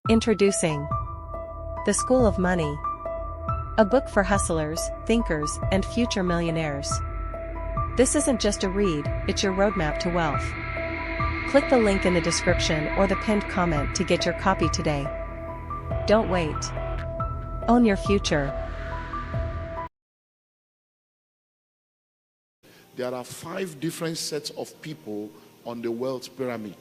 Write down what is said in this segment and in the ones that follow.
Introducing The School of Money, a book for hustlers, thinkers, and future millionaires. This isn't just a read, it's your roadmap to wealth. Click the link in the description or the pinned comment to get your copy today. Don't wait. Own your future. There are 5 different sets of people on the wealth pyramid.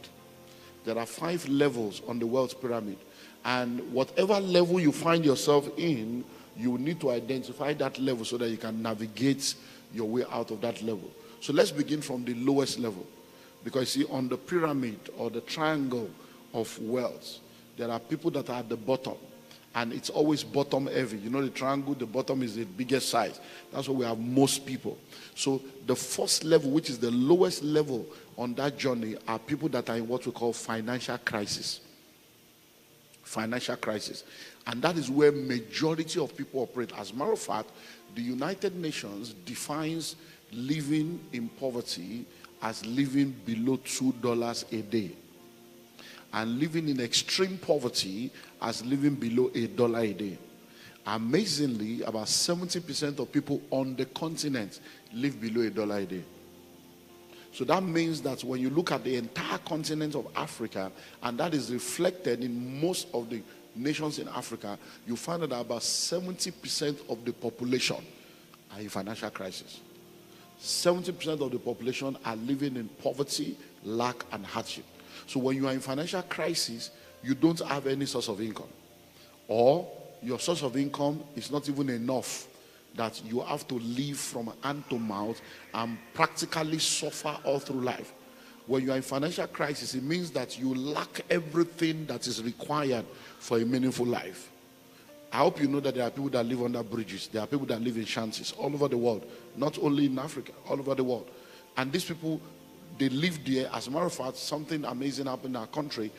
There are 5 levels on the wealth pyramid. And whatever level you find yourself in, you need to identify that level so that you can navigate your way out of that level. So let's begin from the lowest level. Because you see, on the pyramid or the triangle of wealth, there are people that are at the bottom. And it's always bottom heavy. You know, the triangle, the bottom is the biggest size. That's where we have most people. So the first level, which is the lowest level on that journey, are people that are in what we call financial crisis. Financial crisis. And that is where majority of people operate. As a matter of fact, the United Nations defines living in poverty as living below $2 a day. And living in extreme poverty as living below $1 a day. Amazingly, about 70% of people on the continent live below $1 a day. So that means that when you look at the entire continent of Africa, and that is reflected in most of the nations in Africa, you find that about 70% of the population are in financial crisis. 70% of the population are living in poverty, lack, and hardship. So when you are in financial crisis, you don't have any source of income. Or your source of income is not even enough, that you have to live from hand to mouth and practically suffer all through life. When you are in financial crisis, it means that you lack everything that is required for a meaningful life. I hope you know that there are people that live under bridges. There are people that live in shanties all over the world, not only in Africa, all over the world. And these people, they live there. As a matter of fact, something amazing happened in our country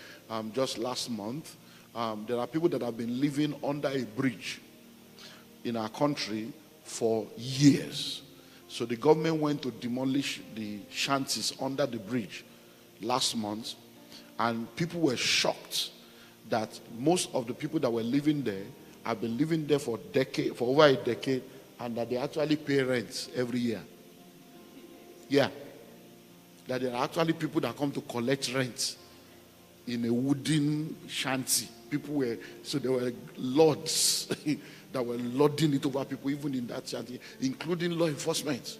just last month. There are people that have been living under a bridge in our country for years. So the government went to demolish the shanties under the bridge last month, and people were shocked that most of the people that were living there have been living there for over a decade, and that they actually pay rent every year. Yeah. That there are actually people that come to collect rent in a wooden shanty. There were lords that were lording it over people, even in that shanty, including law enforcement.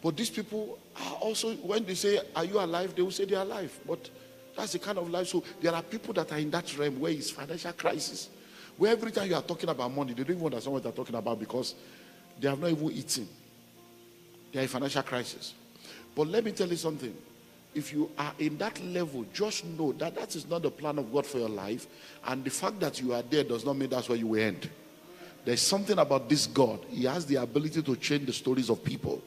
But these people are also, when they say, "Are you alive?" they will say they are alive. But that's the kind of life. So there are people that are in that realm where it's financial crisis, where every time you are talking about money, they don't even understand what they're talking about because they have not even eaten. They are in financial crisis. But let me tell you something. If you are in that level, just know that that is not the plan of God for your life. And the fact that you are there does not mean that's where you will end. There's something about this God. He has the ability to change the stories of people.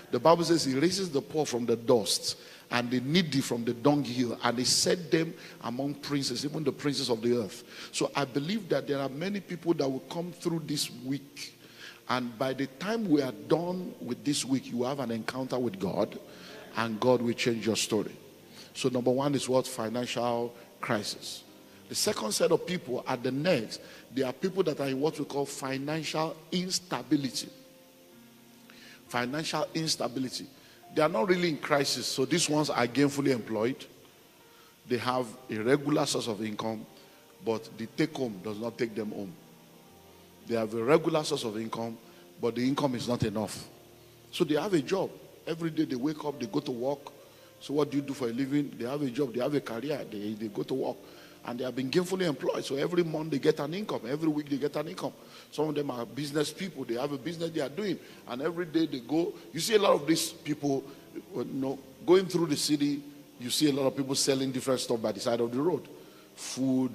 The Bible says he raises the poor from the dust and the needy from the dunghill, and he set them among princes, even the princes of the earth. So I believe that there are many people that will come through this week. And by the time we are done with this week, you have an encounter with God, and God will change your story. So number one is what? Financial crisis. The second set of people at the next, they are people that are in what we call financial instability. Financial instability. They are not really in crisis, so these ones are gainfully employed. They have a regular source of income, but the take home does not take them home. They have a regular source of income, but the income is not enough. So they have a job. Every day they wake up, they go to work. So what do you do for a living? They have a job, they have a career, they go to work. And they have been gainfully employed. So every month they get an income. Every week they get an income. Some of them are business people. They have a business they are doing. And every day they go. You see a lot of these people, going through the city. You see a lot of people selling different stuff by the side of the road. Food,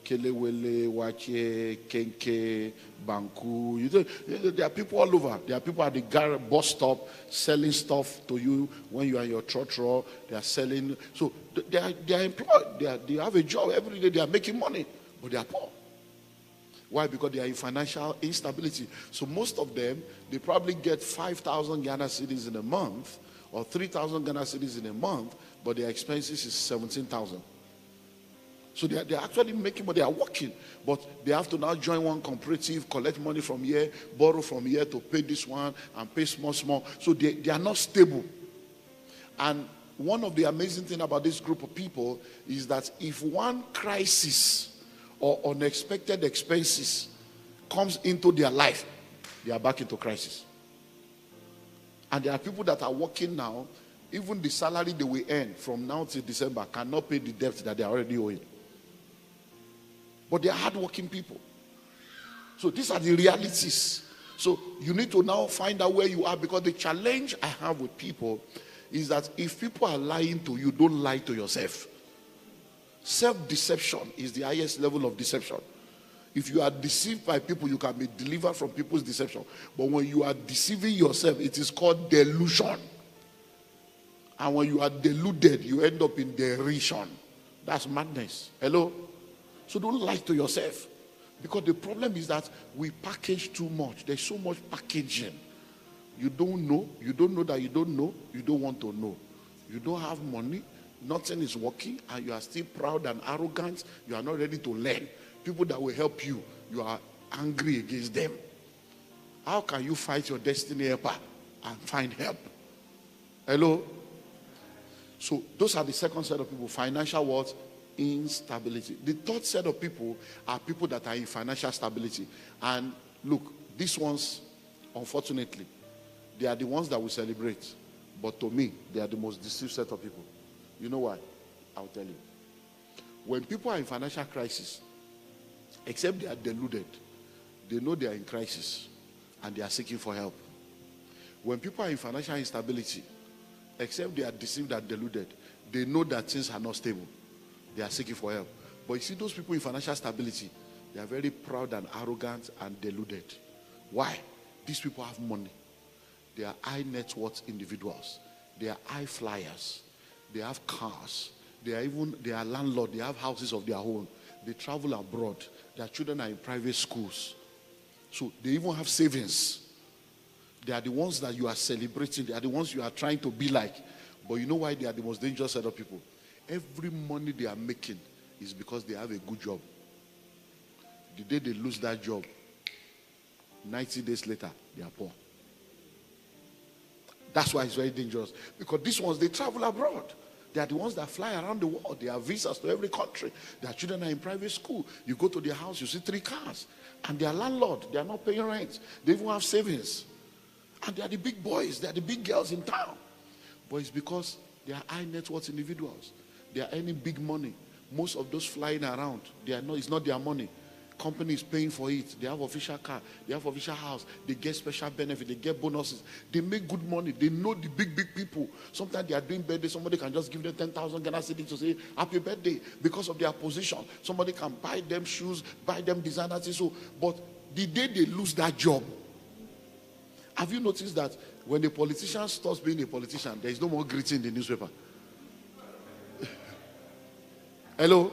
kelewele, wache, kenke, banku. There are people all over. There are people at the bus stop selling stuff to you when you are in your church row. They are selling. So they are employed. They have a job every day. They are making money, but they are poor. Why? Because they are in financial instability. So most of them, they probably get 5,000 Ghana cedis in a month, or 3,000 Ghana cedis in a month, but their expenses is 17,000. So they're actually making money, they are working, but they have to now join one cooperative, collect money from here, borrow from here to pay this one and pay small. So they are not stable. And one of the amazing things about this group of people is that if one crisis or unexpected expenses comes into their life, they are back into crisis. And there are people that are working now, even the salary they will earn from now till December cannot pay the debt that they are already owing. But they are hardworking people. So these are the realities. So you need to now find out where you are, because the challenge I have with people is that if people are lying to you, don't lie to yourself. Self-deception is the highest level of deception. If you are deceived by people, you can be delivered from people's deception. But when you are deceiving yourself, it is called delusion. And when you are deluded, you end up in derision. That's madness. Hello? So don't lie to yourself. Because the problem is that we package too much. There's so much packaging. You don't know. You don't know that you don't know. You don't want to know. You don't have money. Nothing is working. And you are still proud and arrogant. You are not ready to learn. People that will help you, you are angry against them. How can you fight your destiny helper and find help? Hello? So those are the second set of people. Financial what? Instability. The third set of people are people that are in financial stability. And look, these ones, unfortunately, they are the ones that we celebrate. But to me, they are the most deceived set of people. You know why? I'll tell you. When people are in financial crisis, except they are deluded, they know they are in crisis and they are seeking for help. When people are in financial instability, except they are deceived and deluded, they know that things are not stable. They are seeking for help. But you see, those people in financial stability, they are very proud and arrogant and deluded. Why? These people have money. They are high net worth individuals. They are high flyers. They have cars. They are landlords. They have houses of their own. They travel abroad. Their children are in private schools. So they even have savings. They are the ones that you are celebrating. They are the ones you are trying to be like. But you know why they are the most dangerous set of people? Every money they are making is because they have a good job. The day they lose that job, 90 days later, they are poor. That's why it's very dangerous. Because these ones, they travel abroad. They are the ones that fly around the world. They have visas to every country. Their children are in private school. You go to their house, you see 3 cars. And they are landlord. They are not paying rent. They even have savings. And they are the big boys. They are the big girls in town. But it's because they are high net worth individuals. They are earning big money. Most of those flying around, it's not their money. Company is paying for it. They have official car. They have official house. They get special benefit. They get bonuses. They make good money. They know the big people. Sometimes they are doing birthday. Somebody can just give them 10,000 Ghana cedis to say happy birthday because of their position. Somebody can buy them shoes, buy them designer things. So, but the day they lose that job, have you noticed that when a politician stops being a politician, there is no more greeting in the newspaper? Hello?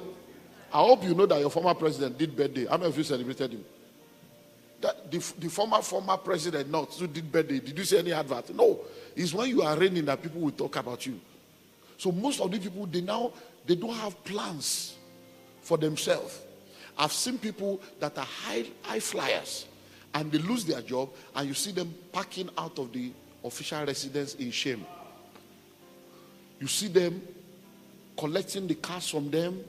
I hope you know that your former president did birthday. How many of you celebrated him? That the former president not who did birthday. Did you see any advert? No. It's when you are reigning that people will talk about you. So most of the people, they don't have plans for themselves. I've seen people that are high flyers and they lose their job and you see them packing out of the official residence in shame. You see them collecting the cars from them.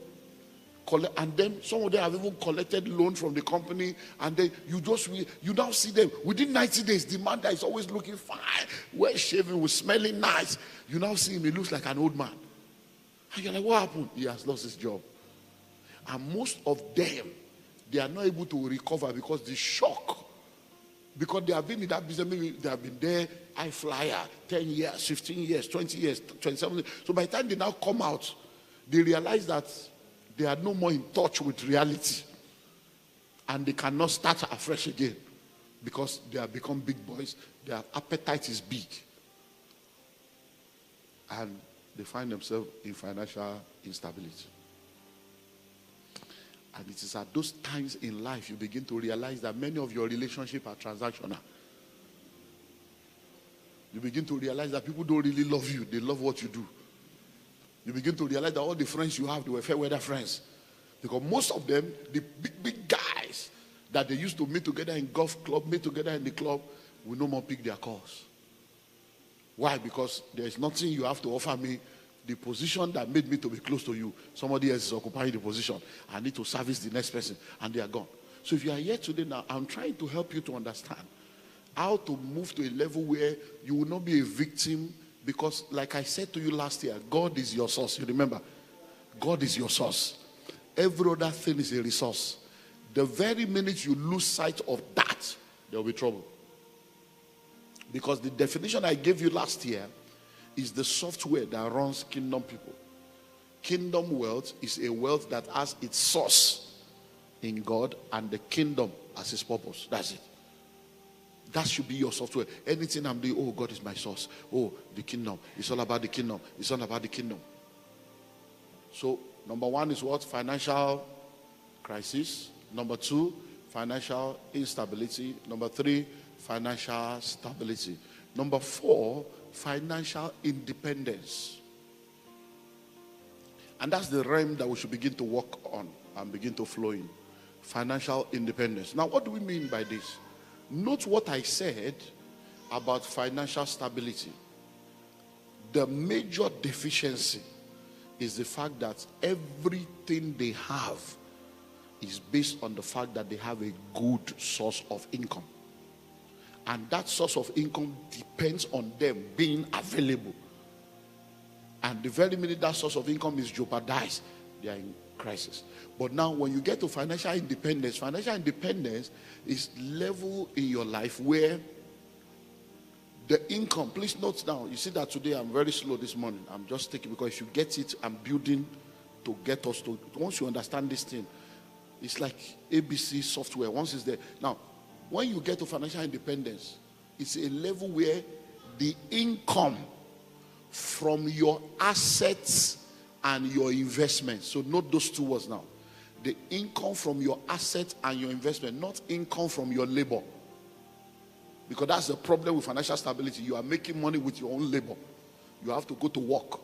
And then some of them have even collected loan from the company, and then you now see them within 90 days. The man that is always looking fine, well shaven, with smelling nice, you now see him, he looks like an old man. And you're like, what happened? He has lost his job. And most of them, they are not able to recover because the shock, because they have been in that business, maybe they have been there, high flyer, 10 years, 15 years, 20 years, 27 years. So by the time they now come out, they realize that they are no more in touch with reality. And they cannot start afresh again. Because they have become big boys. Their appetite is big. And they find themselves in financial instability. And it is at those times in life you begin to realize that many of your relationships are transactional. You begin to realize that people don't really love you. They love what you do. You begin to realize that all the friends you have, they were fair weather friends. Because most of them, the big guys that they used to meet together in golf club, meet together in the club, will no more pick their calls. Why? Because there is nothing you have to offer me. The position that made me to be close to you, somebody else is occupying the position. I need to service the next person, and they are gone. So if you are here today now, I'm trying to help you to understand how to move to a level where you will not be a victim, because like I said to you last year, God is your source. You remember? God is your source. Every other thing is a resource. The very minute you lose sight of that, there will be trouble. Because the definition I gave you last year is the software that runs kingdom people. Kingdom wealth is a wealth that has its source in God and the kingdom as its purpose. That's it. That should be your software. Anything I'm doing, oh, God is my source. Oh, the kingdom. It's all about the kingdom. It's all about the kingdom. So, number one is what? Financial crisis. Number two, financial instability. Number three, financial stability. Number four, financial independence. And that's the realm that we should begin to work on and begin to flow in. Financial independence. Now, what do we mean by this? Note what I said about financial stability. The major deficiency is the fact that everything they have is based on the fact that they have a good source of income. And that source of income depends on them being available. And the very minute that source of income is jeopardized, they are in crisis. But now when you get to financial independence is level in your life where the income, please note down, you see that today I'm very slow this morning. I'm just taking, because if you get it, I'm building to get us to, once you understand this thing, it's like ABC software. Once it's there. Now, when you get to financial independence, it's a level where the income from your assets and your investments. So note those two words now. The income from your assets and your investment, not income from your labor. Because that's the problem with financial stability. You are making money with your own labor. You have to go to work.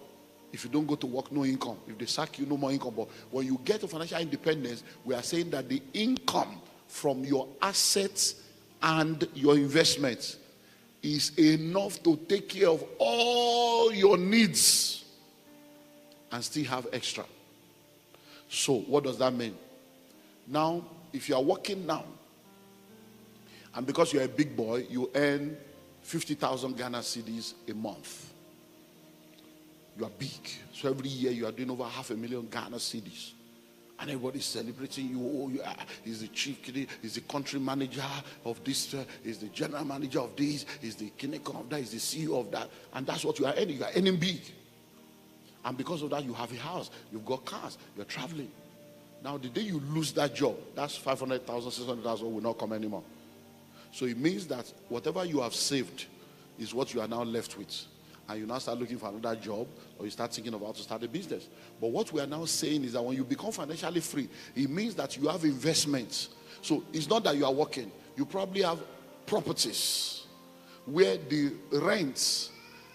If you don't go to work, no income. If they sack you, no more income. But when you get to financial independence, we are saying that the income from your assets and your investments is enough to take care of all your needs and still have extra. So what does that mean? Now, if you are working now, and because you're a big boy, you earn 50,000 Ghana cedis a month. You are big. So every year you are doing over 500,000 Ghana cedis. And everybody's celebrating you. Oh, he's the chief, he's the country manager of this, he's the general manager of this, he's the kinecon of that, he's the CEO of that. And that's what you are earning. You are earning big. And because of that, you have a house, you've got cars, you're traveling. Now, the day you lose that job, that's 500,000, 600,000 will not come anymore. So it means that whatever you have saved is what you are now left with. And you now start looking for another job, or you start thinking about to start a business. But what we are now saying is that when you become financially free, it means that you have investments. So it's not that you are working. You probably have properties where the rents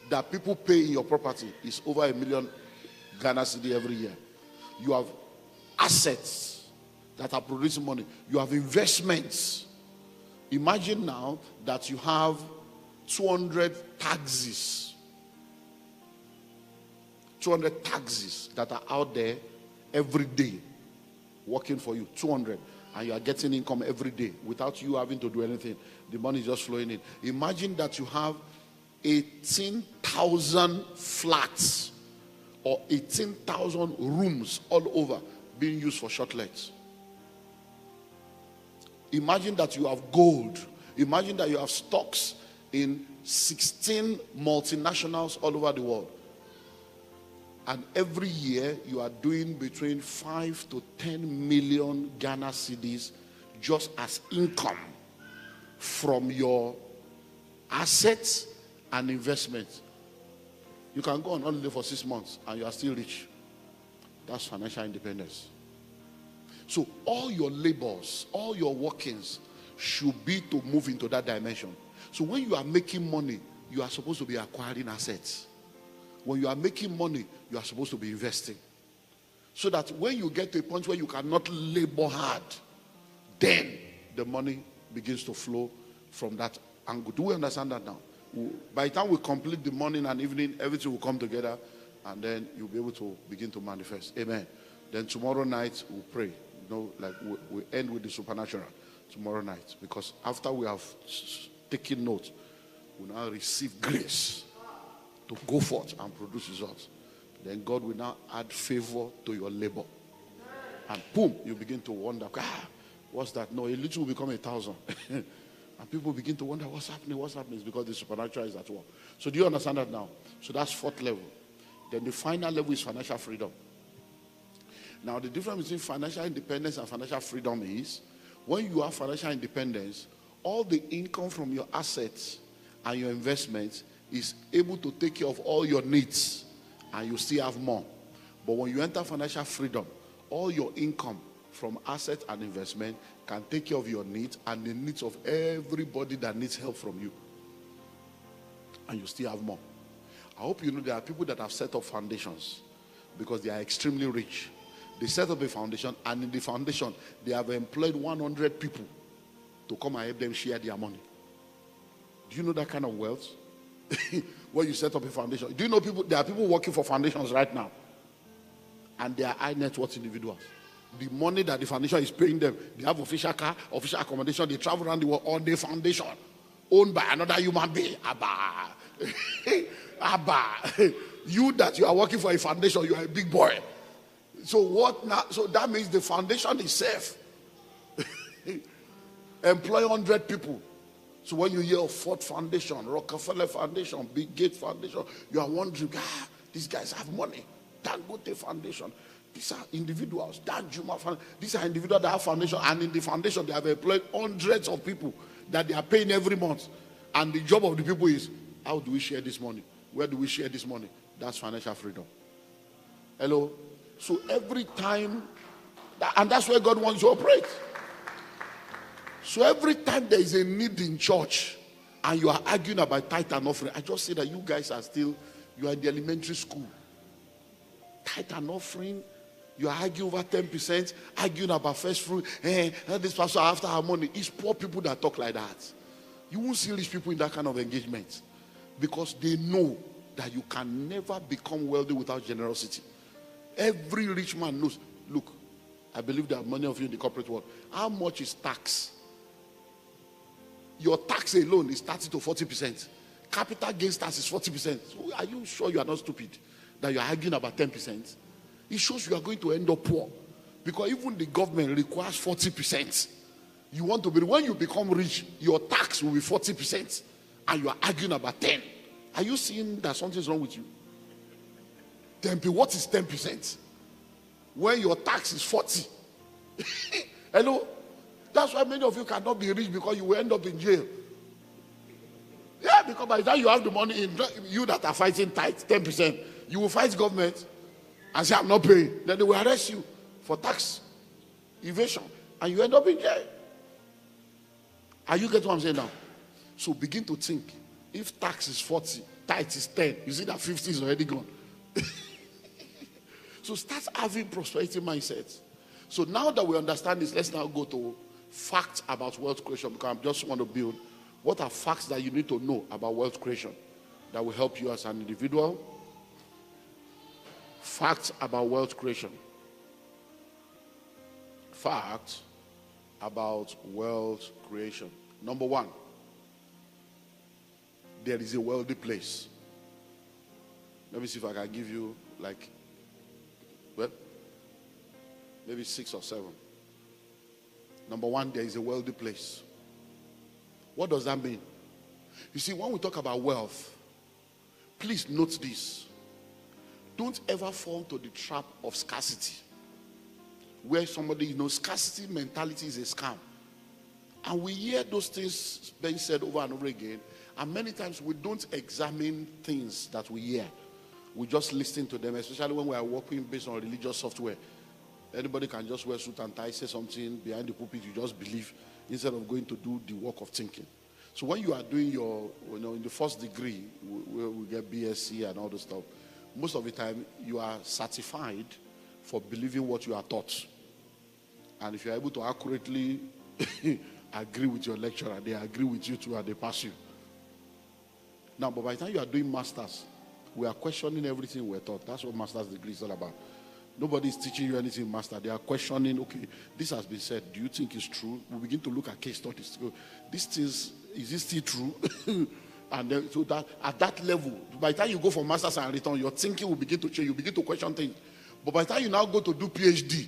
that people pay in your property is over 1 million Ghana cedi every year. You have assets that are producing money. You have investments. Imagine now that you have 200 taxis. 200 taxis that are out there every day working for you. 200. And you are getting income every day without you having to do anything. The money is just flowing in. Imagine that you have 18,000 flats or 18,000 rooms all over being used for short lets. Imagine that you have gold. Imagine that you have stocks in 16 multinationals all over the world. And every year you are doing between 5 to 10 million Ghana cedis just as income from your assets and investments. You can go on holiday for 6 months and you are still rich. That's financial independence. So all your labors, all your workings should be to move into that dimension. So when you are making money, you are supposed to be acquiring assets. When you are making money, you are supposed to be investing. So that when you get to a point where you cannot labor hard, then the money begins to flow from that angle. Do we understand that now? By the time we complete the morning and evening, everything will come together, and then you'll be able to begin to manifest. Amen. Then tomorrow night we'll pray. Like we end with the supernatural tomorrow night, because after we have taken note, we now receive grace to go forth and produce results. Then God will now add favor to your labor, and boom, you begin to wonder, what's that? No, a little will become 1,000. And people begin to wonder, what's happening? It's because the supernatural is at work. So do you understand that now? So that's 4th level. Then the final level is financial freedom. Now, the difference between financial independence and financial freedom is, when you have financial independence, all the income from your assets and your investments is able to take care of all your needs, and you still have more. But when you enter financial freedom, all your income from assets and investment can take care of your needs and the needs of everybody that needs help from you, and you still have more. I hope you know there are people that have set up foundations because they are extremely rich. They set up a foundation, and in the foundation they have employed 100 people to come and help them share their money. Do you know that kind of wealth? When you set up a foundation, do you know there are people working for foundations right now, and they are high net worth individuals. The money that the foundation is paying them, they have official car, official accommodation, they travel around the world on the foundation, owned by another human being. Abba. Abba. You that you are working for a foundation, you are a big boy. So what now? So that means the foundation is safe. Employ 100 people. So when you hear of Ford Foundation, Rockefeller Foundation, Bill Gates Foundation, you are wondering, these guys have money. Dangote Foundation. These are individuals. Danjuma Foundation. These are individuals that have foundation, and in the foundation they have employed hundreds of people that they are paying every month. And the job of the people is, how do we share this money? Where do we share this money? That's financial freedom. Hello? So every time, and that's where God wants to operate. So every time there is a need in church and you are arguing about tithe and offering, I just say that you guys are still, you are in the elementary school. Tithe and offering, you are arguing over 10%, arguing about first fruit. This pastor after our money. It's poor people that talk like that. You won't see rich people in that kind of engagement, because they know that you can never become wealthy without generosity. Every rich man knows. Look, I believe there are many of you in the corporate world. How much is tax? Your tax alone is 30 to 40%. Capital gains tax is 40%. So are you sure you are not stupid that you are arguing about 10%? It shows you are going to end up poor, because even the government requires 40%. You want to be, when you become rich, your tax will be 40%, and you are arguing about 10. Are you seeing that something is wrong with you? 10%. What is 10%? When your tax is 40. Hello? That's why many of you cannot be rich, because you will end up in jail. Yeah, because by the time you have the money in, you that are fighting tithe, 10%, you will fight government and say, I'm not paying. Then they will arrest you for tax evasion, and you end up in jail. Are you getting what I'm saying now? So begin to think. If tax is 40, tithe is 10, you see that 50 is already gone. So start having prosperity mindsets. So now that we understand this, let's now go to facts about wealth creation, because I just want to build. What are facts that you need to know about wealth creation that will help you as an individual? Facts about wealth creation. Facts about wealth creation. Number one, there is a wealthy place. Let me see if I can give you maybe 6 or 7. Number one, there is a wealthy place. What does that mean? You see, when we talk about wealth, please note this. Don't ever fall into the trap of scarcity, where somebody, scarcity mentality is a scam. And we hear those things being said over and over again, and many times we don't examine things that we hear. We just listen to them, especially when we are working based on religious software. Anybody can just wear suit and tie, say something behind the pulpit, you just believe, instead of going to do the work of thinking. So when you are doing your, in the first degree, we get BSc and all the stuff, most of the time you are certified for believing what you are taught. And if you're able to accurately agree with your lecturer, they agree with you too and they pass you. Now, but by the time you are doing masters, we are questioning everything we're taught. That's what master's degree is all about. Nobody is teaching you anything in master. They are questioning, okay, this has been said. Do you think it's true? We begin to look at case studies. This is this still true? And then, so that at that level, by the time you go for masters and return, your thinking will begin to change. You begin to question things. But by the time you now go to do PhD,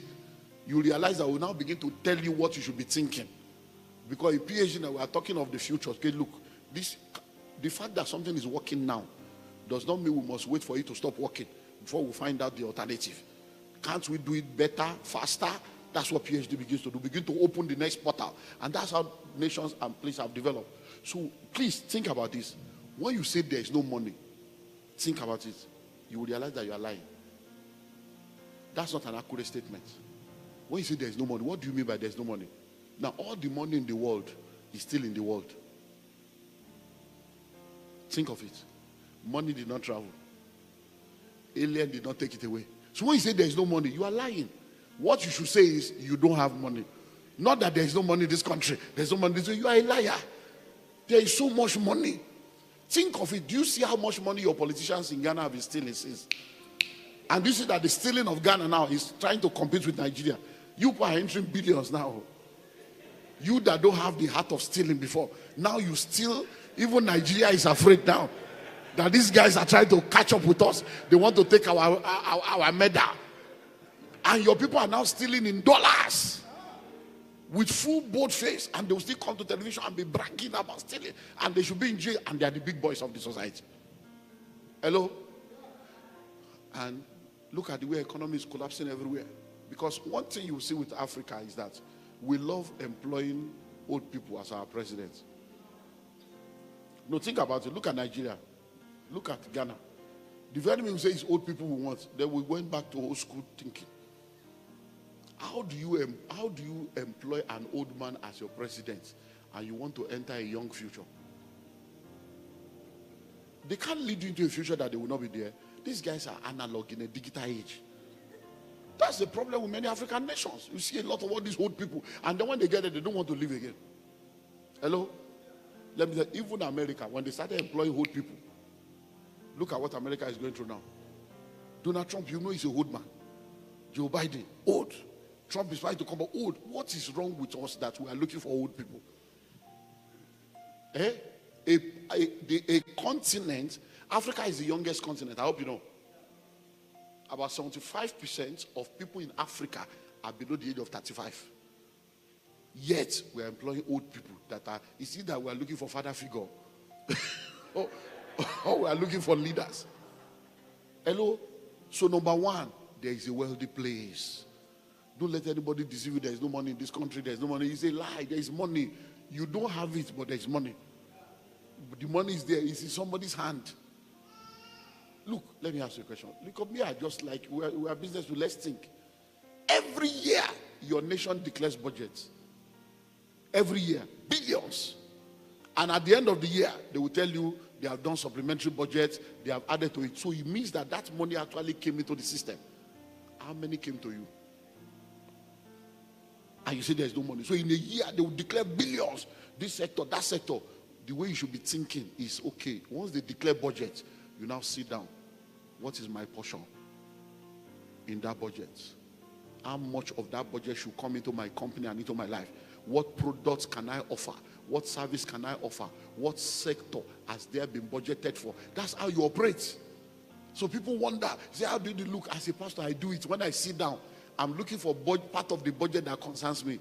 you realize that we'll now begin to tell you what you should be thinking. Because in PhD, now we are talking of the future. Okay, look, the fact that something is working now does not mean we must wait for it to stop working before we find out the alternative. Can't we do it better, faster? That's what PhD begins to do. Begin to open the next portal. And that's how nations and places have developed. So please think about this. When you say there is no money, think about it. You will realize that you are lying. That's not an accurate statement. When you say there is no money, what do you mean by there is no money? Now, all the money in the world is still in the world. Think of it. Money did not travel. Alien did not take it away. So when you say there is no money, you are lying. What you should say is you don't have money. Not that there is no money in this country. There's no money in this country. You are a liar. There is so much money. Think of it. Do you see how much money your politicians in Ghana have been stealing since? And do you see that the stealing of Ghana now is trying to compete with Nigeria? You are entering billions now. You that don't have the heart of stealing before. Now you steal. Even Nigeria is afraid now that these guys are trying to catch up with us. They want to take our medal. And your people are now stealing in dollars with full bold face, and they will still come to television and be bragging about stealing, and they should be in jail, and they are the big boys of the society. Hello? And look at the way economy is collapsing everywhere. Because one thing you will see with Africa is that we love employing old people as our presidents. No, think about it. Look at Nigeria. Look at Ghana. The very thing we say is old people we want. Then we went back to old school thinking. How do you employ an old man as your president and you want to enter a young future? They can't lead you into a future that they will not be there. These guys are analog in a digital age. That's the problem with many African nations. You see a lot of all these old people, and then when they get there, they don't want to live again. Hello? Let me tell you, even America, when they started employing old people, look at what America is going through now. Donald Trump, you know he's a old man. Joe Biden, old. Trump is trying to come out old. What is wrong with us that we are looking for old people? A continent, Africa is the youngest continent. I hope you know. About 75% of people in Africa are below the age of 35. Yet, we are employing old people that are, you see that we are looking for father figure. or we are looking for leaders. Hello? So number one, there is a wealthy place. Don't let anybody deceive you. There is no money in this country. There is no money. It's a lie. There is money. You don't have it, but there is money. But the money is there. It's in somebody's hand. Look, let me ask you a question. Look at me. I just like, we are business to let's think. Every year, your nation declares budgets. Every year. Billions. And at the end of the year, they will tell you they have done supplementary budgets. They have added to it. So it means that that money actually came into the system. How many came to you? And you say there's no money. So in a year, they will declare billions. This sector, that sector. The way you should be thinking is, okay, once they declare budget, you now sit down. What is my portion in that budget? How much of that budget should come into my company and into my life? What products can I offer? What service can I offer? What sector has there been budgeted for? That's how you operate. So people wonder, say, how do you look? As a pastor, I do it. When I sit down, I'm looking for part of the budget that concerns me.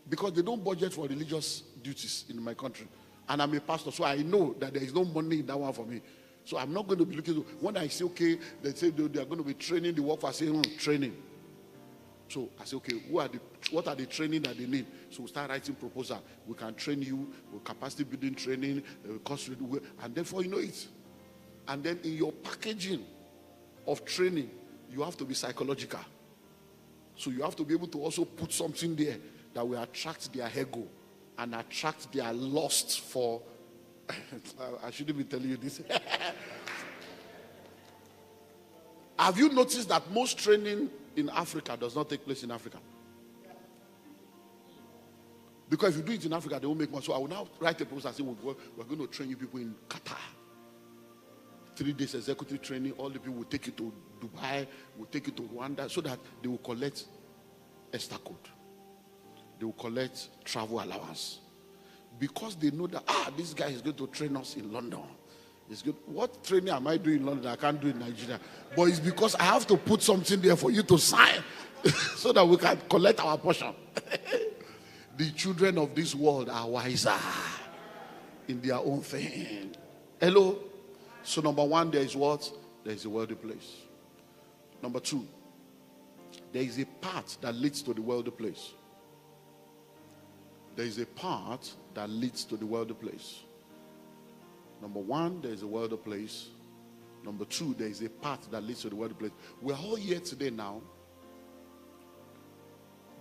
Because they don't budget for religious duties in my country. And I'm a pastor, so I know that there is no money in that one for me. So I'm not going to be looking to, when I say, okay, they say they are going to be training the workforce, I say, training. So I say, okay, what are the training that they need? So we start writing proposal. We can train you with capacity building training, cost, and therefore you know it. And then in your packaging of training, you have to be psychological. So you have to be able to also put something there that will attract their ego and attract their lust for, I shouldn't be telling you this. Have you noticed that most training in Africa does not take place in Africa? Because if you do it in Africa, they won't make money. So I will now write a proposal and say, we're going to train you people in Qatar. 3 days executive training. All the people will take you to Dubai, will take you to Rwanda, so that they will collect extra code. They will collect travel allowance. Because they know that, this guy is going to train us in London. It's good. What training am I doing in London I can't do in Nigeria? But it's because I have to put something there for you to sign so that we can collect our portion. The children of this world are wiser in their own thing. Hello? So number one, there is what? There is a worldly place. Number two, there is a path that leads to the worldly place. There is a path that leads to the worldly place. Number one, there is a worldly place. Number two, there is a path that leads to the worldly place. We're all here today now.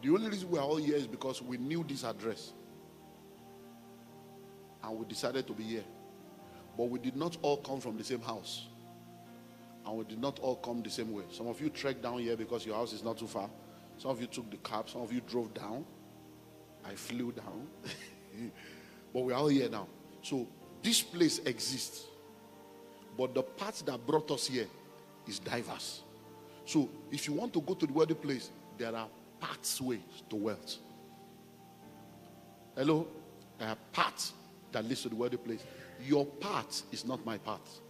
The only reason we're all here is because we knew this address. And we decided to be here. But we did not all come from the same house. And we did not all come the same way. Some of you trekked down here because your house is not too far. Some of you took the cab. Some of you drove down. I flew down. But we're all here now. So this place exists. But the path that brought us here is diverse. So if you want to go to the worldly place, there are pathways to wealth. Hello? There are paths that leads to the worldly place. Your path is not my path.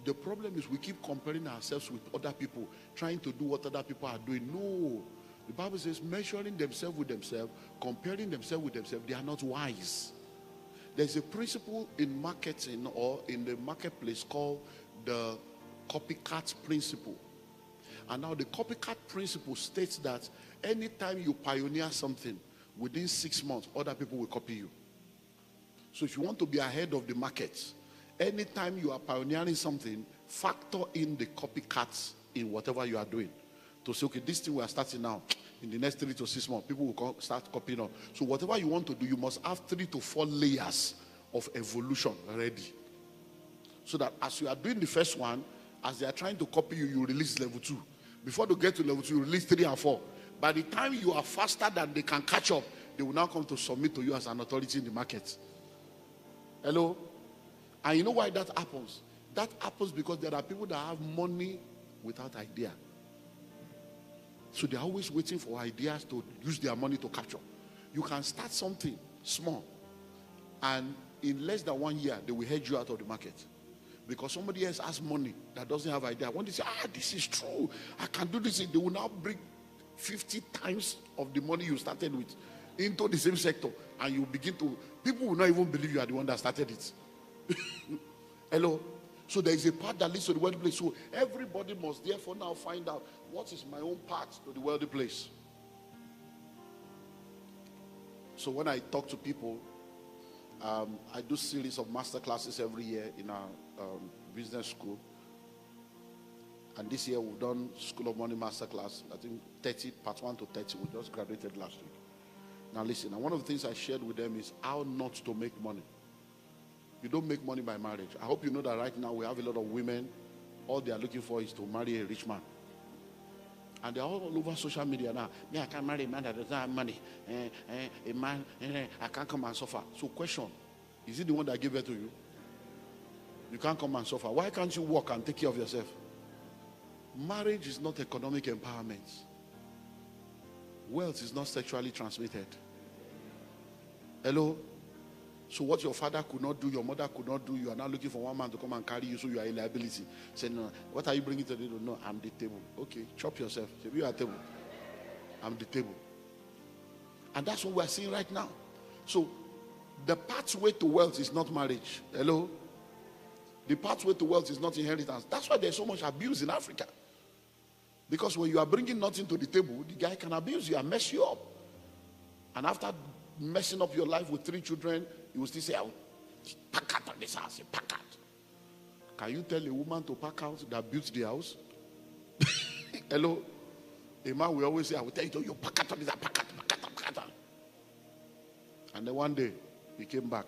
The problem is we keep comparing ourselves with other people, trying to do what other people are doing. No. The Bible says measuring themselves with themselves, comparing themselves with themselves, they are not wise. There's a principle in marketing or in the marketplace called the copycat principle. And now the copycat principle states that anytime you pioneer something, within 6 months, other people will copy you. So if you want to be ahead of the market, anytime you are pioneering something, factor in the copycats in whatever you are doing. To say, okay, this thing we are starting now, in the next 3 to 6 months, people will start copying on. So whatever you want to do, you must have 3 to 4 layers of evolution ready. So that as you are doing the first one, as they are trying to copy you, you release level 2. Before they get to level 2, you release 3 and 4. By the time you are faster than they can catch up, they will now come to submit to you as an authority in the market. Hello? And you know why that happens? That happens because there are people that have money without idea. So they're always waiting for ideas to use their money to capture. You can start something small, and in less than 1 year, they will hedge you out of the market. Because somebody else has money that doesn't have idea. When they say, this is true, I can do this, they will now bring 50 times of the money you started with into the same sector. And you begin to, people will not even believe you are the one that started it. Hello? So there is a path that leads to the worldly place. So everybody must therefore now find out, what is my own path to the worldly place? So when I talk to people, I do series of master classes every year in our business school. And this year we've done School of Money master class. I think 30, part 1 to 30. We just graduated last week. Now listen, and one of the things I shared with them is how not to make money. You don't make money by marriage. I hope you know that right now we have a lot of women. All they are looking for is to marry a rich man. And they're all over social media now. Me, I can't marry a man that doesn't have money. A man, I can't come and suffer. So question, is it the one that gave it to you? You can't come and suffer. Why can't you work and take care of yourself? Marriage is not economic empowerment. Wealth is not sexually transmitted. Hello? So what your father could not do, your mother could not do, you are now looking for one man to come and carry you, so you are a liability. Say, no, what are you bringing to the table? No, I'm the table. Okay, chop yourself. Say, you are table. I'm the table. And that's what we are seeing right now. So the pathway to wealth is not marriage. Hello? The pathway to wealth is not inheritance. That's why there's so much abuse in Africa. Because when you are bringing nothing to the table, the guy can abuse you and mess you up. And after messing up your life with 3 children, you will still say, I'll pack out of this house. Pack out. Can you tell a woman to pack out that built the house? Hello? A man will always say, I will tell you, pack out of this house. Pack out. And then one day, he came back.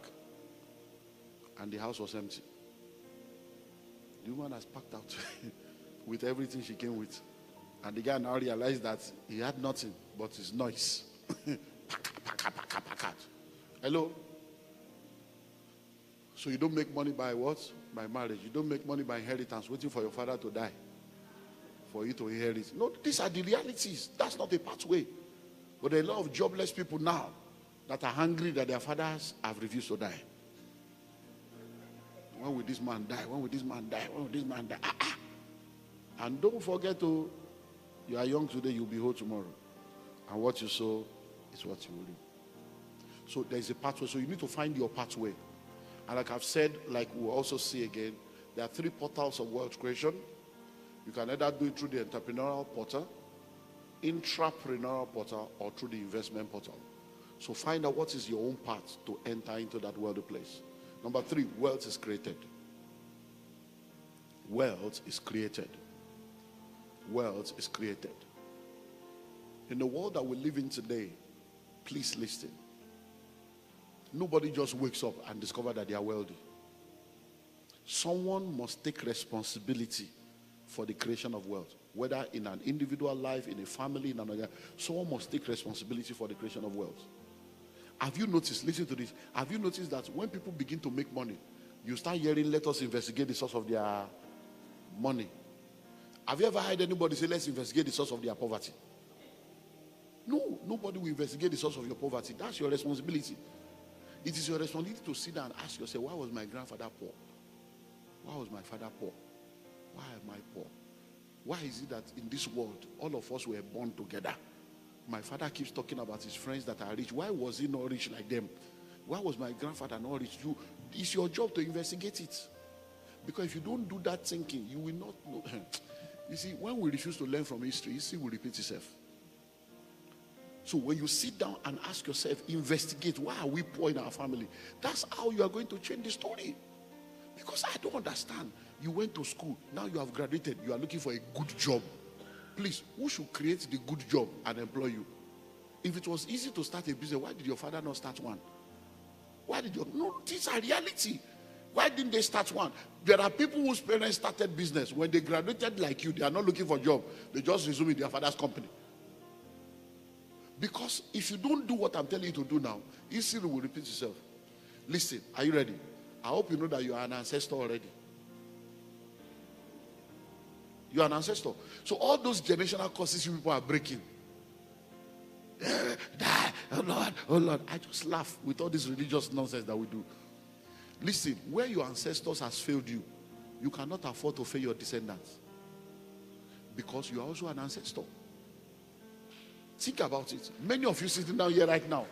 And the house was empty. The woman has packed out. with everything she came with. And the guy now realized that he had nothing but his noise. Hello? So you don't make money by what? By marriage. You don't make money by inheritance, waiting for your father to die for you to inherit. No, these are the realities. That's not a pathway. But there are a lot of jobless people now that are hungry that their fathers have refused to die. When will this man die? When will this man die? When will this man die? And don't forget to, you are young today, you'll be old tomorrow. And what you sow is what you will reap. So there is a pathway. So you need to find your pathway. And like I've said, like we'll also see again, there are 3 portals of wealth creation. You can either do it through the entrepreneurial portal, intrapreneurial portal, or through the investment portal. So find out what is your own path to enter into that wealthy place. Number 3, wealth is created. Wealth is created. Wealth is created. In the world that we live in today, please listen. Nobody just wakes up and discovers that they are wealthy. Someone must take responsibility for the creation of wealth. Whether in an individual life, in a family, in another, someone must take responsibility for the creation of wealth. Have you noticed, listen to this, have you noticed that when people begin to make money, you start hearing, let us investigate the source of their money. Have you ever heard anybody say, let's investigate the source of their poverty? No, nobody will investigate the source of your poverty. That's your responsibility. It is your responsibility to sit down and ask yourself, why was my grandfather poor? Why was my father poor? Why am I poor? Why is it that in this world, all of us were born together? My father keeps talking about his friends that are rich. Why was he not rich like them? Why was my grandfather not rich? It's your job to investigate it. Because if you don't do that thinking, you will not know. You see, when we refuse to learn from history will repeat itself. So when you sit down and ask yourself, investigate, why are we poor in our family? That's how you are going to change the story. Because I don't understand. You went to school, now you have graduated, you are looking for a good job. Please, who should create the good job and employ you? If it was easy to start a business, why did your father not start one? Why did you? No, these are reality. Why didn't they start one? There are people whose parents started business. When they graduated like you, they are not looking for a job. They just resume in their father's company. Because if you don't do what I'm telling you to do now, history will repeat itself. Listen, are you ready? I hope you know that you are an ancestor already. You are an ancestor. So all those generational curses you people are breaking. Die, oh Lord. I just laugh with all this religious nonsense that we do. Listen, where your ancestors has failed you, you cannot afford to fail your descendants. Because you are also an ancestor. Think about it. Many of you sitting down here right now,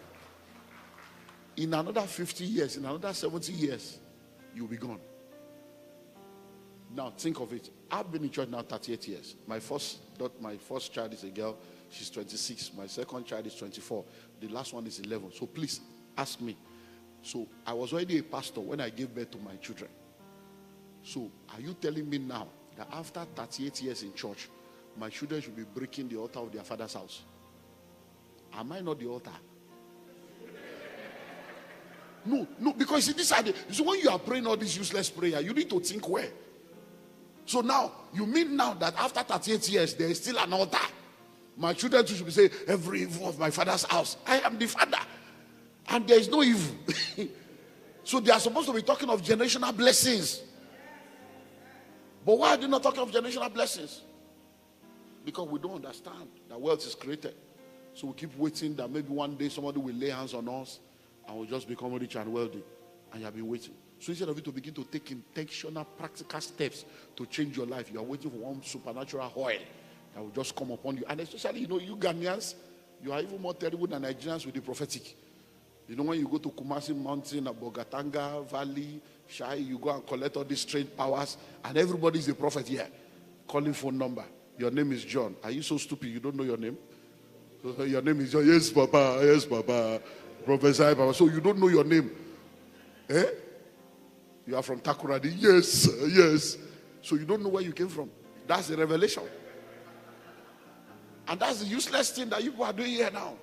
in another 50 years, in another 70 years, you'll be gone. Now think of it. I've been in church now 38 years. My first child is a girl. She's 26. My second child is 24. The last one is 11. So please ask me. So I was already a pastor when I gave birth to my children. So are you telling me now that after 38 years in church, my children should be breaking the altar of their father's house? Am I not the altar? No, because this are so when you are praying all this useless prayer, you need to think where. So now, you mean now that after 38 years, there is still an altar? My children should be saying, every evil of my father's house, I am the father. And there is no evil. So they are supposed to be talking of generational blessings. But why are they not talking of generational blessings? Because we don't understand that wealth is created. So we keep waiting that maybe one day somebody will lay hands on us and we'll just become rich and wealthy. And you have been waiting. So instead of you to begin to take intentional, practical steps to change your life, you are waiting for one supernatural oil that will just come upon you. And especially, you Ghanaians, you are even more terrible than Nigerians with the prophetic. When you go to Kumasi Mountain, Bogatanga Valley, Shai, you go and collect all these strange powers, and everybody is a prophet here. Calling phone number. Your name is John. Are you so stupid you don't know your name? Your name is John. Yes, Papa. Yes, Papa. Prophesy, Papa. So you don't know your name. Eh? You are from Takoradi. Yes, yes. So you don't know where you came from. That's the revelation. And that's the useless thing that you are doing here now.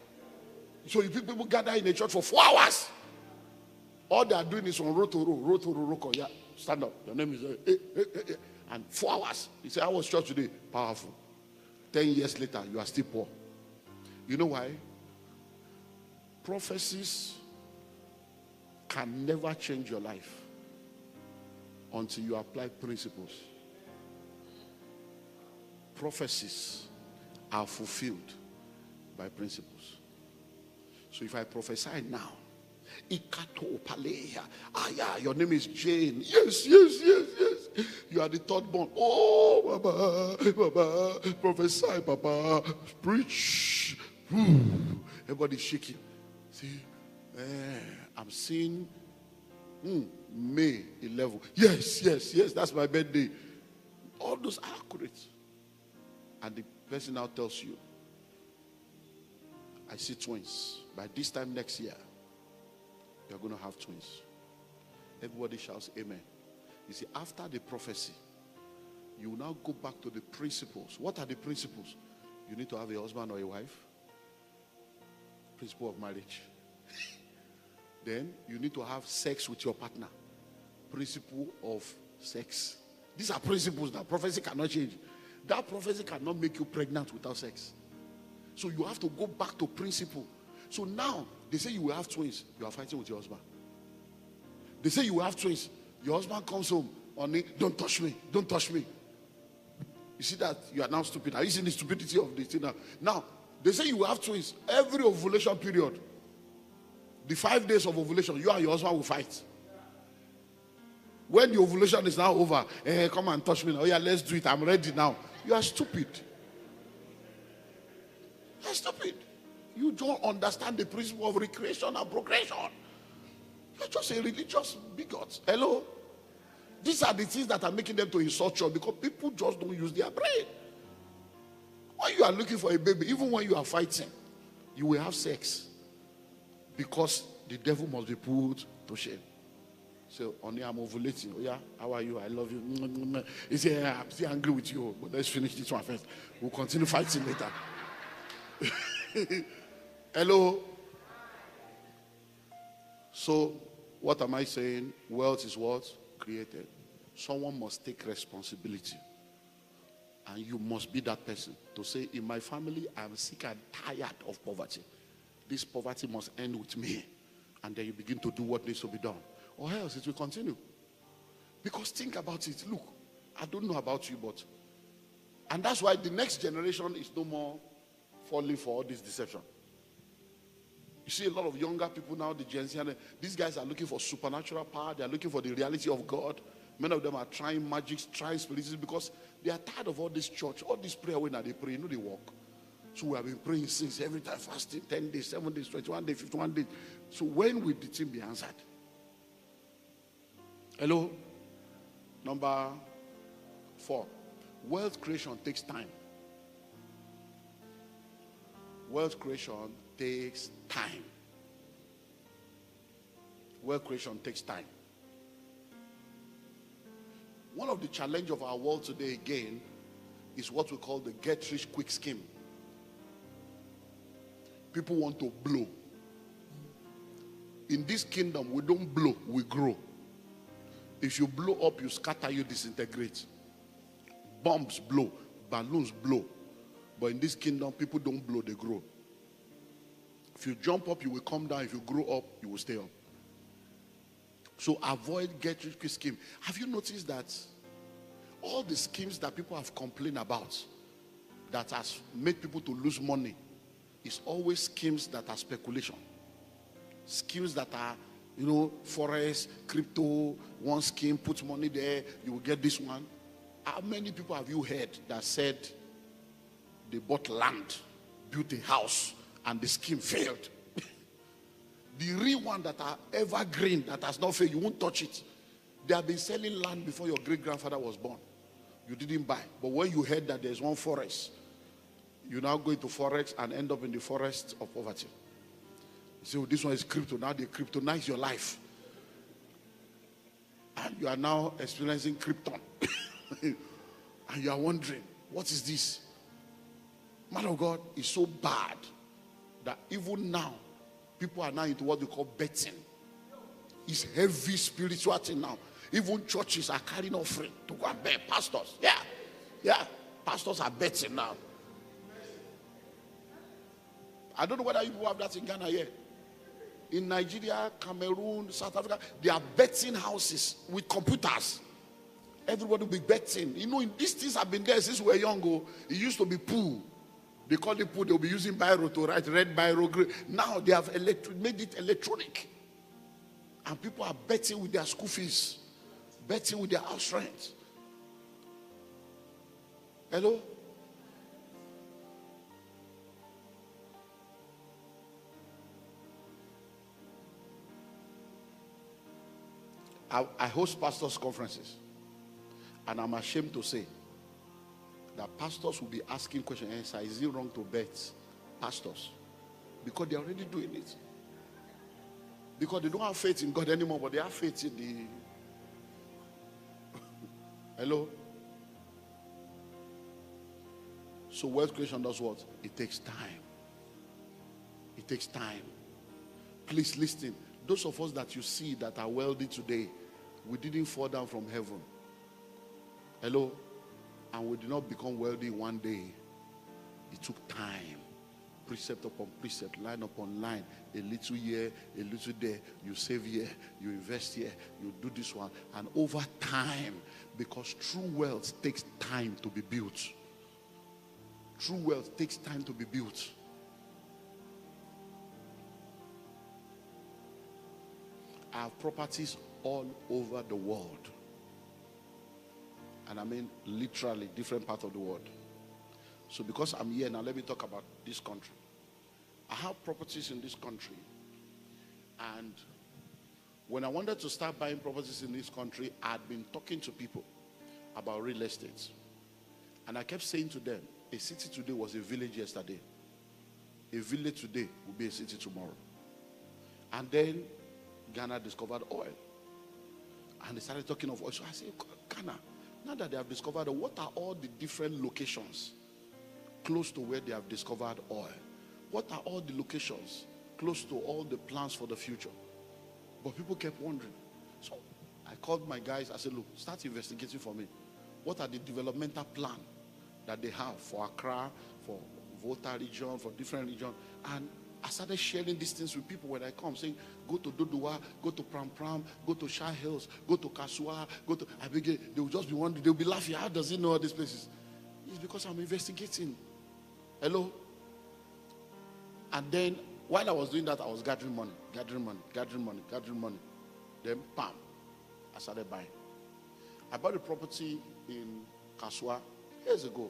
So you people gather in a church for 4 hours. All they are doing is on road to road. Yeah, stand up. Your name is And 4 hours. He said, I was church today. Powerful. 10 years later, you are still poor. You know why? Prophecies can never change your life until you apply principles. Prophecies are fulfilled by principles. So if I prophesy now, your name is Jane. Yes. You are the third born. Oh, Baba, prophesy, Baba, preach. Everybody's shaking. See, I'm seeing May 11. Yes, that's my birthday. All those are accurate. And the person now tells you, I see twins. By this time next year, you're going to have twins. Everybody shouts amen. You see, after the prophecy, you will now go back to the principles. What are the principles? You need to have a husband or a wife. Principle of marriage. Then you need to have sex with your partner. Principle of sex. These are principles that prophecy cannot change. That prophecy cannot make you pregnant without sex. So you have to go back to principle. So now, they say you will have twins. You are fighting with your husband. They say you will have twins. Your husband comes home. Don't touch me. Don't touch me. You see that? You are now stupid. Are you seeing the stupidity of this thing now? Now, they say you will have twins. Every ovulation period, the 5 days of ovulation, you and your husband will fight. When the ovulation is now over, come and touch me now. Oh yeah, let's do it. I'm ready now. You are stupid. You are stupid. You don't understand the principle of recreation and progression. You're just a religious bigot. Hello? These are the things that are making them to insult you, because people just don't use their brain. When you are looking for a baby, even when you are fighting, you will have sex, because the devil must be put to shame. So, honey, I'm ovulating. Oh yeah, how are you? I love you. He said, yeah, I'm still angry with you, but let's finish this one first. We'll continue fighting later. Hello? So, what am I saying? Wealth is what? Created. Someone must take responsibility. And you must be that person to say, in my family, I'm sick and tired of poverty. This poverty must end with me. And then you begin to do what needs to be done. Or else it will continue. Because think about it. Look, I don't know about you, but... And that's why the next generation is no more falling for all this deception. You see a lot of younger people now, the Gen Z, these guys are looking for supernatural power. They are looking for the reality of God. Many of them are trying magic, trying spiritualism, because they are tired of all this church, all this prayer when they pray. You know they walk. So we have been praying since, every time fasting, 10 days, 7 days, 21 days, 51 days. So when will the thing be answered? Hello? Number 4. Wealth creation takes time. Wealth creation takes time. Wealth creation takes time. One of the challenges of our world today again is what we call the get rich quick scheme. People want to blow. In this kingdom, we don't blow, we grow. If you blow up, you scatter, you disintegrate. Bombs blow, balloons blow. But in this kingdom, people don't blow, they grow. If you jump up, you will come down. If you grow up, you will stay up. So avoid get rich quick scheme. Have you noticed that all the schemes that people have complained about, that has made people to lose money, is always schemes that are speculation. Schemes that are, forex, crypto, one scheme, put money there, you will get this one. How many people have you heard that said they bought land, built a house, and the scheme failed? The real one that are evergreen, that has not failed, you won't touch it. They have been selling land before your great-grandfather was born. You didn't buy. But when you heard that there's one forest, you now go into forex and end up in the forest of poverty. You say, this one is crypto. Now they kryptonize your life. And you are now experiencing krypton. And you are wondering, what is this? Man of God is so bad that even now, people are now into what we call betting. It's heavy spiritual thing now. Even churches are carrying offering to go and bear pastors. Yeah. Pastors are betting now. I don't know whether you have that in Ghana here. In Nigeria, Cameroon, South Africa, they are betting houses with computers. Everybody will be betting. You know, these things have been there since we were young. It used to be pool. They call it pool. They'll be using biro to write, red biro, green. Now they have made it electronic. And people are betting with their school fees, betting with their house rent. Hello? I host pastors' conferences. And I'm ashamed to say that pastors will be asking questions. Sir, is it wrong to bet pastors? Because they're already doing it. Because they don't have faith in God anymore, but they have faith in the... Hello? So wealth creation does what? It takes time. It takes time. Please listen. Those of us that you see that are wealthy today, we didn't fall down from heaven. Hello? And we did not become wealthy in one day. It took time. Precept upon precept, line upon line, a little here, a little there. You save here, you invest here, you do this one. And over time, because true wealth takes time to be built. True wealth takes time to be built. I have properties all over the world. And I mean literally different parts of the world. So because I'm here now, let me talk about this country. I have properties in this country. And when I wanted to start buying properties in this country, I had been talking to people about real estate. And I kept saying to them, a city today was a village yesterday. A village today will be a city tomorrow. And then Ghana discovered oil. And they started talking of oil. So I said, Ghana, now that they have discovered oil, what are all the different locations close to where they have discovered oil? What are all the locations close to all the plans for the future? But people kept wondering. So I called my guys. I said, look, start investigating for me. What are the developmental plan that they have for Accra, for Volta region, for different regions? And I started sharing these things with people when I come, saying, go to Dodua, go to Pram Pram, go to Shah Hills, go to Kasua, go to... They will just be wondering, they will be laughing. How does he know all these places? It's because I'm investigating. Hello? And then, while I was doing that, I was gathering money. Then, bam, I started buying. I bought a property in Kasua years ago.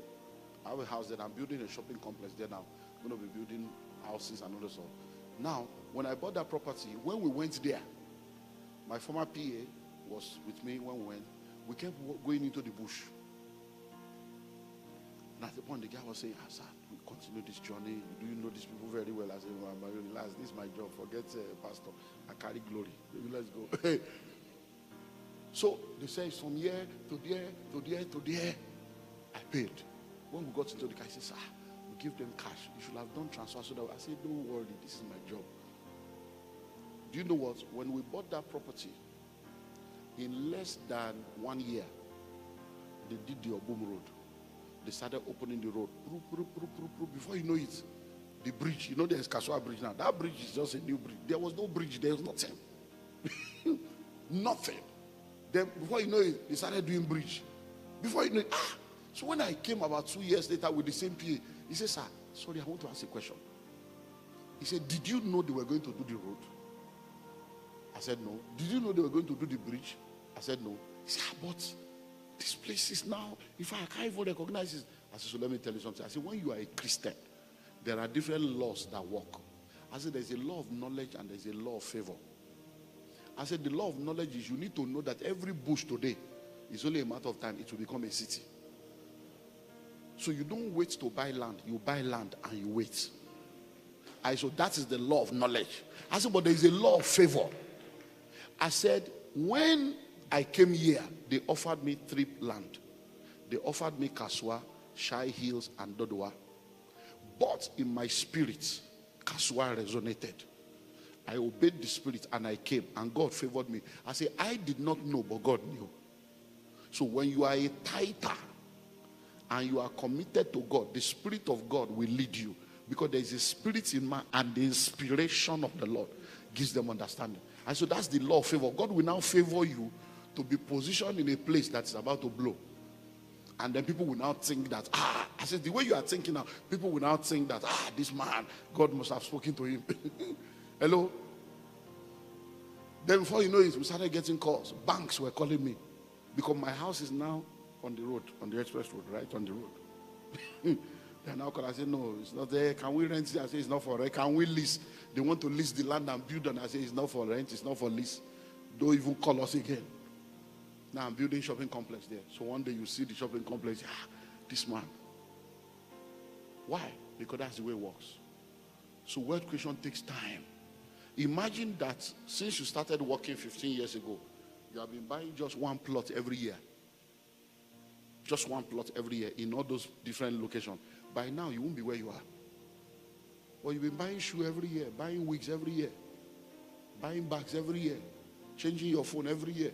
I have a house there. I'm building a shopping complex there now. I'm going to be building houses and all that stuff. Now, when I bought that property, when we went there, my former PA was with me when we went. We kept going into the bush. And at the point, the guy was saying, sir, we continue this journey. Do you know these people very well? I said, relax, this is my job. Forget pastor. I carry glory. Maybe let's go. So they say it's from here to there, to there, to there. I paid. When we got into the car, I said, sir, we give them cash. You should have done transfer. So that I said, don't worry, this is my job. Do you know what? When we bought that property, in less than 1 year, they did the Obum Road. They started opening the road. Before you know it, the bridge, you know there's Kasua Bridge now. That bridge is just a new bridge. There was no bridge, there was nothing. Nothing. Then before you know it, they started doing bridge. Before you know it, so when I came about 2 years later with the same PA, he said, sir, sorry, I want to ask a question. He said, did you know they were going to do the road? I said, no. Did you know they were going to do the bridge? I said, no. He said, but this place is now, if I can't even recognize it. I said, so let me tell you something. I said, when you are a Christian, there are different laws that work. I said, there's a law of knowledge and there's a law of favor. I said, the law of knowledge is you need to know that every bush today is only a matter of time. It will become a city. So you don't wait to buy land. You buy land and you wait. I said, that is the law of knowledge. I said, but there is a law of favor. I said, when I came here, they offered me 3 land. They offered me Kasua, Shai Hills, and Dodua. But in my spirit, Kasua resonated. I obeyed the Spirit and I came, and God favored me. I say, I did not know, but God knew. So when you are a tither and you are committed to God, the Spirit of God will lead you, because there is a spirit in man, and the inspiration of the Lord gives them understanding. And so that's the law of favor. God will now favor you to be positioned in a place that's about to blow. And then people will now think that, I said, the way you are thinking now, people will now think that, this man, God must have spoken to him. Hello? Then before you know it, we started getting calls. Banks were calling me, because my house is now on the road, on the express road, right on the road. Then now I say, no, it's not there. Can we rent it? I say, it's not for rent. Can we lease? They want to lease the land and build, and I say, it's not for rent, it's not for lease. Don't even call us again. Now I'm building shopping complex there. So one day you see the shopping complex, this man. Why? Because that's the way it works. So wealth creation takes time. Imagine that since you started working 15 years ago, you have been buying just one plot every year. Just one plot every year in all those different locations. By now, you won't be where you are. But you've been buying shoes every year, buying wigs every year, buying bags every year, changing your phone every year.